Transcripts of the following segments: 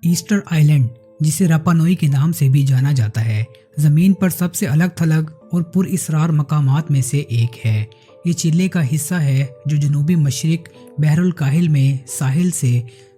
Easter island, जिसे रापा नुई के नाम से भी जाना जाता है, ज़मीन पर सबसे अलग थलग और पुरअसरार मकामात में से एक है। ये चिले का हिस्सा है जो जनूबी मशरिक बहरुल काहिल में साहिल से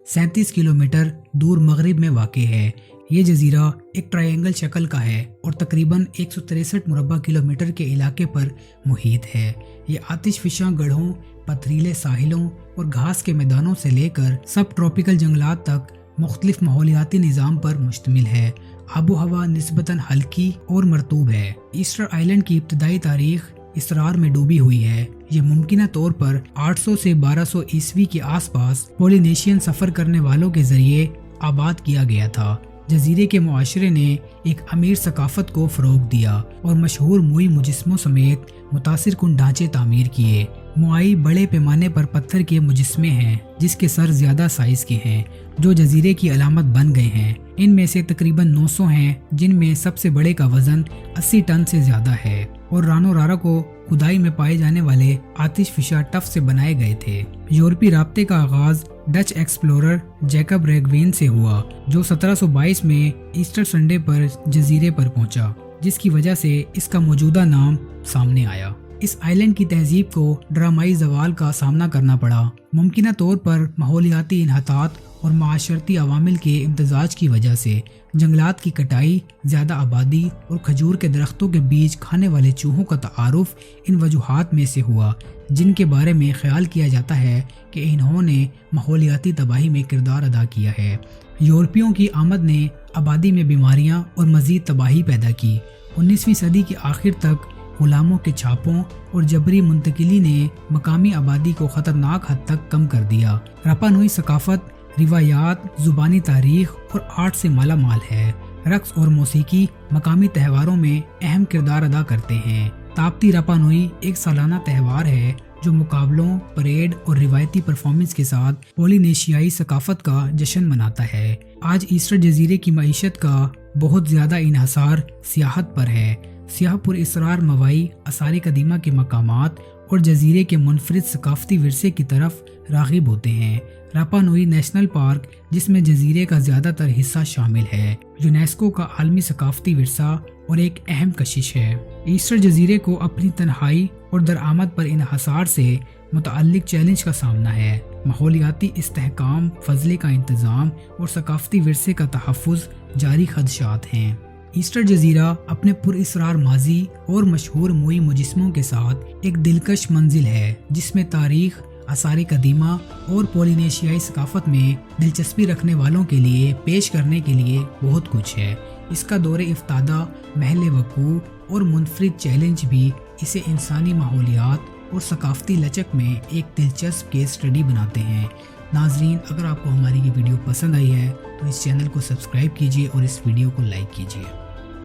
37 किलोमीटर दूर मगरिब में वाक़ है। ये जजीरा एक ट्रायंगल शक्ल का है और तकरीबन 163 मुरबा किलोमीटर के इलाके पर मुहित है। ये आतिशफिशा गढ़ों, पथरीले साहिलों और घास के मैदानों से लेकर सब ट्रॉपिकल जंगलात तक मुख्तलिफ माहौलियाती निज़ाम पर मुश्तमिल है। आबो हवा निस्बतन हल्की और मरतूब है। ईस्टर आइलैंड की इब्तदाई तारीख इसरार में डूबी हुई है। ये मुमकिन तौर पर 800 से 1200 ईस्वी के आसपास पोलिनेशियन सफ़र करने वालों के जरिए आबाद किया गया था। जजीरे के मुआशरे ने एक अमीर सकाफत को फ़रोग दिया और मशहूर मुई मुजिस्मों समेत मुतासिर कुन ढांचे तामीर किए। मुआई बड़े पैमाने पर पत्थर के मुजिस्मे हैं जिसके सर ज़्यादा साइज़ के हैं, जो जजीरे की अलामत बन गए हैं। इनमें से तकरीबन 900 हैं जिनमें सबसे बड़े का वजन 80 टन से ज़्यादा है और रानो रारा को खुदाई में पाए जाने वाले आतिशफिशा टफ से बनाए गए थे। यूरोपी राब्ते का आगाज डच एक्सप्लोरर जैकब रेगवेन से हुआ, जो 1722 में ईस्टर संडे पर जजीरे पर पहुंचा, जिसकी वजह से इसका मौजूदा नाम सामने आया। इस आइलैंड की तहजीब को ड्रामाई जवाल का सामना करना पड़ा, मुमकिन तौर पर माहौलियाती इन्हतात और माशरती अवामिल के इम्तजाज की वजह से। जंगलात की कटाई, ज़्यादा आबादी और खजूर के दरख्तों के बीज खाने वाले चूहों का तारुफ इन वजूहात में से हुआ, जिनके बारे में ख्याल किया जाता है कि इन्होंने माहौलियाती तबाही में किरदार अदा किया है। यूरोपियों की आमद ने आबादी में बीमारियां और मज़ीद तबाही पैदा की। 19वीं सदी के आखिर तक गुलामों के छापों और जबरी मुंतकिली ने मकामी आबादी को ख़तरनाक हद तक कम कर दिया। रापा नुई सकाफत, रिवायात, ज़ुबानी तारीख और आर्ट से माला माल है। रक्स और मौसीकी मकामी त्योहारों में अहम किरदार अदा करते हैं। ताप्ती रापा नुई एक सालाना त्यौहार है जो मुकाबलों, परेड और रिवायती परफॉर्मेंस के साथ पोलिनेशियाई सकाफत का जश्न मनाता है। आज ईस्टर जजीरे की मईशत का बहुत ज़्यादा इन्हसार सियाहत पर है। सियाह पुरअसरार मवाई, आसार कदीमा के मकामात और जजीरे के मुनफरिद सकाफती विरसे की तरफ राग़िब होते हैं। रापा नुई नेशनल पार्क, जिसमें जजीरे का ज़्यादातर हिस्सा शामिल है, यूनेस्को का आलमी सकाफती विरसा और एक अहम कशिश है। ईस्टर जजीरे को अपनी तन्हाई और दरआमद पर इन्हसार से मुतअल्लिक चैलेंज का सामना है। माहौलियाती इस्तेहकाम, फजले का इंतज़ाम और सकाफती विरसे का तहफ़्फ़ुज़ जारी खदशात हैं। ईस्टर जजीरा अपने पुरअसरार माजी और मशहूर मुई मुजिस्मों के साथ एक दिलकश मंजिल है, जिसमें तारीख, आसार कदीमा और पोलिनेशियाई सकाफत में दिलचस्पी रखने वालों के लिए पेश करने के लिए बहुत कुछ है। इसका दौरे इफ्तादा, महल वकू और मुनफरिद चैलेंज भी इसे इंसानी माहौलियात और सकाफती लचक में एक दिलचस्प केस स्टडी बनाते हैं। नाजरीन, अगर आपको हमारी ये वीडियो पसंद आई है तो इस चैनल को सब्सक्राइब कीजिए और इस वीडियो को लाइक कीजिए।